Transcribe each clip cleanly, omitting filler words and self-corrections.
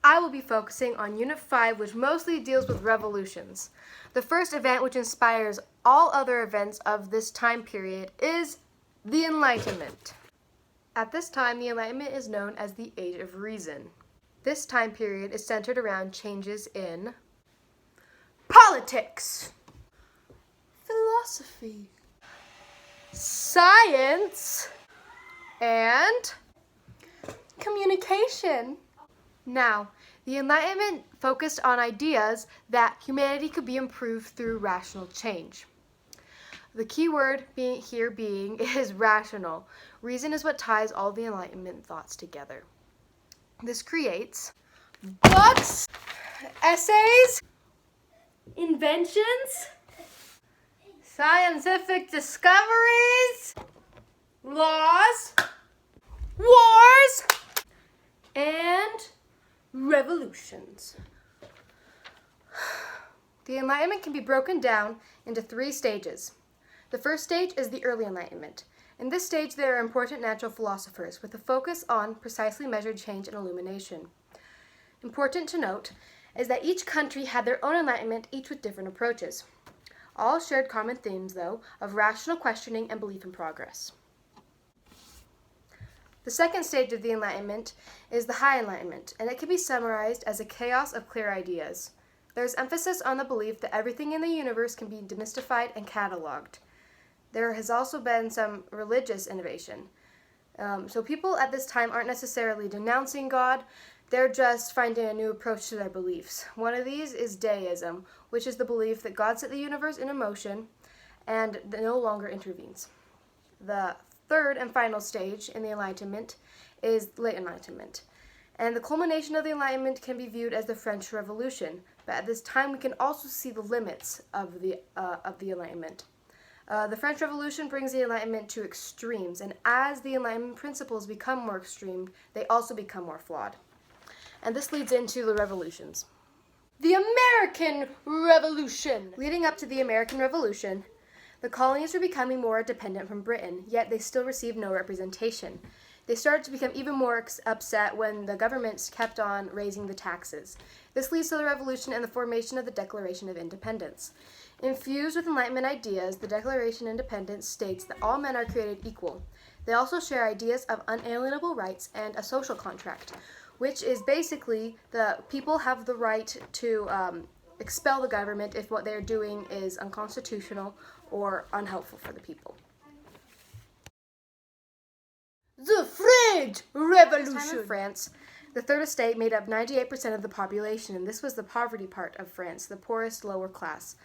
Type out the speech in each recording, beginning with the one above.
I will be focusing on Unit 5, which mostly deals with revolutions. The first event, which inspires all other events of this time period, is the Enlightenment. At this time, the Enlightenment is known as the Age of Reason. This time period is centered around changes in politics, philosophy, science, and communication. Now, the Enlightenment focused on ideas that humanity could be improved through rational change. The key word here being is rational. Reason is what ties all the Enlightenment thoughts together. This creates books, essays, inventions, scientific discoveries, laws, wars, and revolutions. The Enlightenment can be broken down into 3 stages. The first stage is the early Enlightenment. In this stage, there are important natural philosophers with a focus on precisely measured change and illumination. Important to note is that each country had their own Enlightenment, each with different approaches. All shared common themes, though, of rational questioning and belief in progress. The second stage of the Enlightenment is the High Enlightenment, and it can be summarized as a chaos of clear ideas. There is emphasis on the belief that everything in the universe can be demystified and cataloged. There has also been some religious innovation. So people at this time aren't necessarily denouncing God, they're just finding a new approach to their beliefs. One of these is deism, which is the belief that God set the universe in motion and no longer intervenes. The third and final stage in the Enlightenment is late Enlightenment. And the culmination of the Enlightenment can be viewed as the French Revolution, but at this time we can also see the limits of the Enlightenment. The French Revolution brings the Enlightenment to extremes, and as the Enlightenment principles become more extreme, they also become more flawed. And this leads into the revolutions. The American Revolution! Leading up to the American Revolution, the colonies were becoming more dependent from Britain, yet they still received no representation. They started to become even more upset when the governments kept on raising the taxes. This leads to the Revolution and the formation of the Declaration of Independence. Infused with Enlightenment ideas, the Declaration of Independence states that all men are created equal. They also share ideas of unalienable rights and a social contract, which is basically the people have the right to expel the government if what they're doing is unconstitutional or unhelpful for the people. The French Revolution! At the time in France, the Third Estate made up 98% of the population, and this was the poverty part of France, the poorest lower class.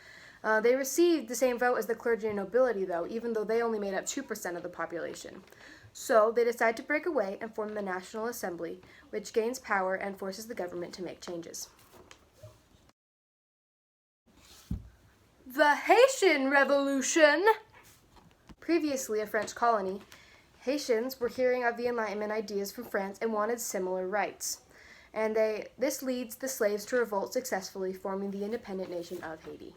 They received the same vote as the clergy and nobility, though, even though they only made up 2% of the population. So they decide to break away and form the National Assembly, which gains power and forces the government to make changes. The Haitian Revolution! Previously a French colony, Haitians were hearing of the Enlightenment ideas from France and wanted similar rights. And this leads the slaves to revolt successfully, forming the independent nation of Haiti.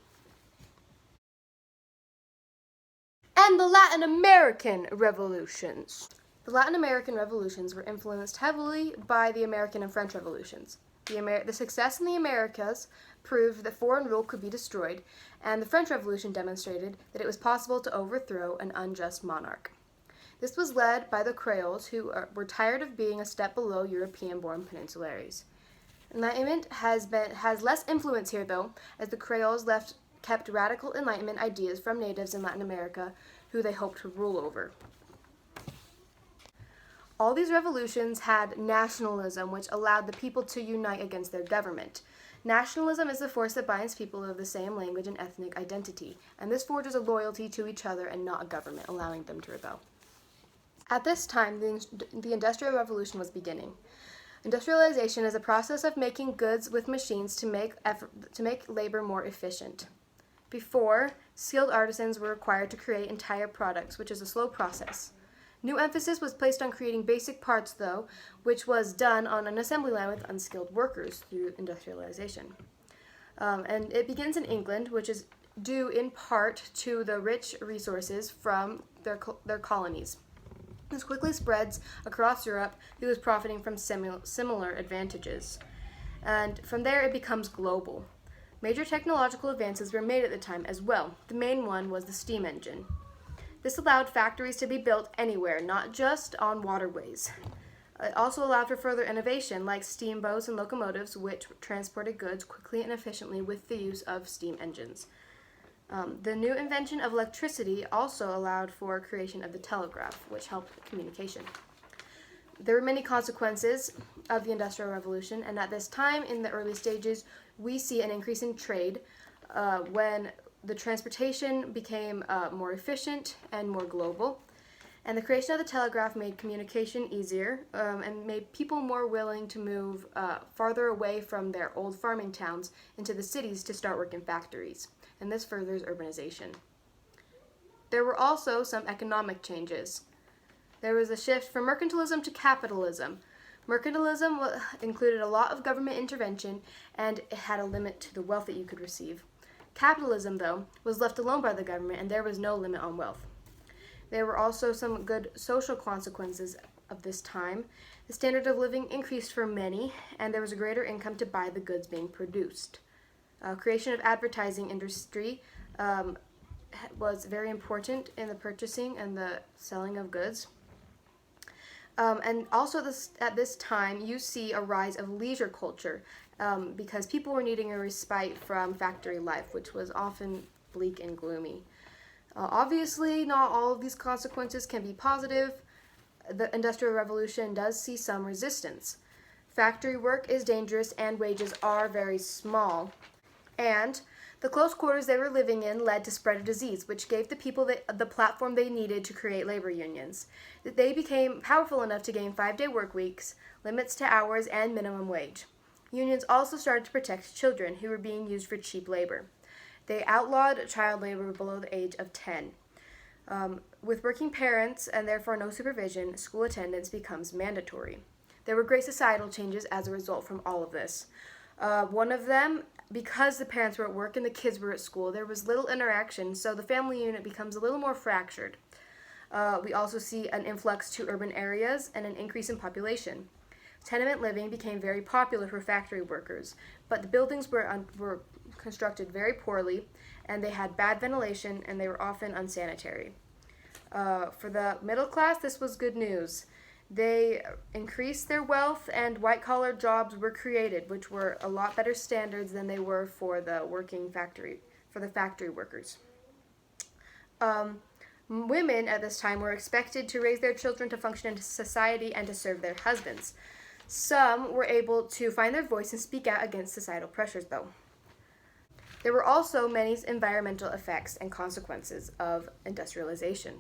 And the Latin American Revolutions. The Latin American revolutions were influenced heavily by the American and French revolutions. The success in the Americas proved that foreign rule could be destroyed, and the French Revolution demonstrated that it was possible to overthrow an unjust monarch. This was led by the Creoles, who were tired of being a step below European-born peninsulares. Enlightenment has less influence here, though, as the Creoles kept radical Enlightenment ideas from natives in Latin America, who they hoped to rule over. All these revolutions had nationalism, which allowed the people to unite against their government. Nationalism is the force that binds people of the same language and ethnic identity, and this forges a loyalty to each other and not a government, allowing them to rebel. At this time, the Industrial Revolution was beginning. Industrialization is a process of making goods with machines to make labor more efficient. Before, skilled artisans were required to create entire products, which is a slow process. New emphasis was placed on creating basic parts, though, which was done on an assembly line with unskilled workers through industrialization. And it begins in England, which is due in part to the rich resources from their colonies. This quickly spreads across Europe, who is profiting from similar advantages. and from there it becomes global. Major technological advances were made at the time as well. The main one was the steam engine. This allowed factories to be built anywhere, not just on waterways. It also allowed for further innovation, like steamboats and locomotives, which transported goods quickly and efficiently with the use of steam engines. The new invention of electricity also allowed for creation of the telegraph, which helped communication. There were many consequences of the Industrial Revolution, and at this time, in the early stages, we see an increase in trade when the transportation became more efficient and more global. And the creation of the telegraph made communication easier and made people more willing to move farther away from their old farming towns into the cities to start work in factories. And this furthers urbanization. There were also some economic changes. There was a shift from mercantilism to capitalism. Mercantilism included a lot of government intervention, and it had a limit to the wealth that you could receive. Capitalism, though, was left alone by the government, and there was no limit on wealth. There were also some good social consequences of this time. The standard of living increased for many, and there was a greater income to buy the goods being produced. Creation of advertising industry was very important in the purchasing and the selling of goods. And also at this time, you see a rise of leisure culture because people were needing a respite from factory life, which was often bleak and gloomy. Obviously, not all of these consequences can be positive. The Industrial Revolution does see some resistance. Factory work is dangerous and wages are very small. And the close quarters they were living in led to spread of disease, which gave the people the platform they needed to create labor unions. They became powerful enough to gain 5-day work weeks, limits to hours, and minimum wage. Unions also started to protect children who were being used for cheap labor. They outlawed child labor below the age of 10. With working parents and therefore no supervision, school attendance becomes mandatory. There were great societal changes as a result from all of this. One of them, because the parents were at work and the kids were at school, there was little interaction, so the family unit becomes a little more fractured. We also see an influx to urban areas and an increase in population. Tenement living became very popular for factory workers, but the buildings were constructed very poorly, and they had bad ventilation, and they were often unsanitary. For the middle class, this was good news. They increased their wealth, and white-collar jobs were created, which were a lot better standards than they were for the factory workers. Women at this time were expected to raise their children to function in society and to serve their husbands. Some were able to find their voice and speak out against societal pressures, though. There were also many environmental effects and consequences of industrialization.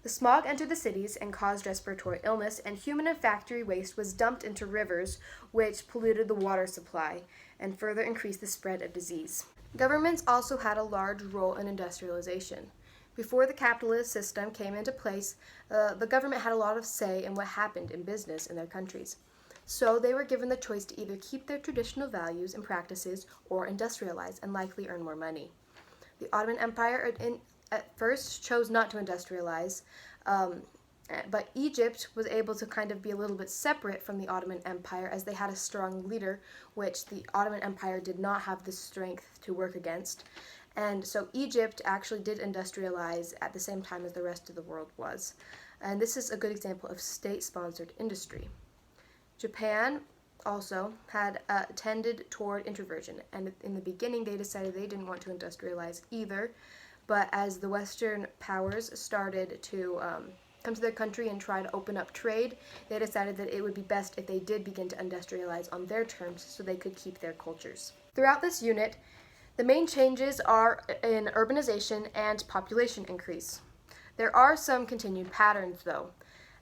The smog entered the cities and caused respiratory illness, and human and factory waste was dumped into rivers, which polluted the water supply and further increased the spread of disease. Governments also had a large role in industrialization. Before the capitalist system came into place, the government had a lot of say in what happened in business in their countries. So they were given the choice to either keep their traditional values and practices or industrialize and likely earn more money. The Ottoman Empire at first chose not to industrialize, but Egypt was able to kind of be a little bit separate from the Ottoman Empire as they had a strong leader, which the Ottoman Empire did not have the strength to work against. And so Egypt actually did industrialize at the same time as the rest of the world was. And this is a good example of state-sponsored industry. Japan also had tended toward introversion, and in the beginning they decided they didn't want to industrialize either, but as the Western powers started to come to their country and try to open up trade, they decided that it would be best if they did begin to industrialize on their terms so they could keep their cultures. Throughout this unit, the main changes are in urbanization and population increase. There are some continued patterns, though.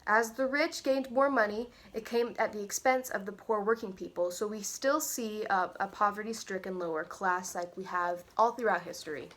As the rich gained more money, it came at the expense of the poor working people, so we still see a poverty-stricken lower class like we have all throughout history.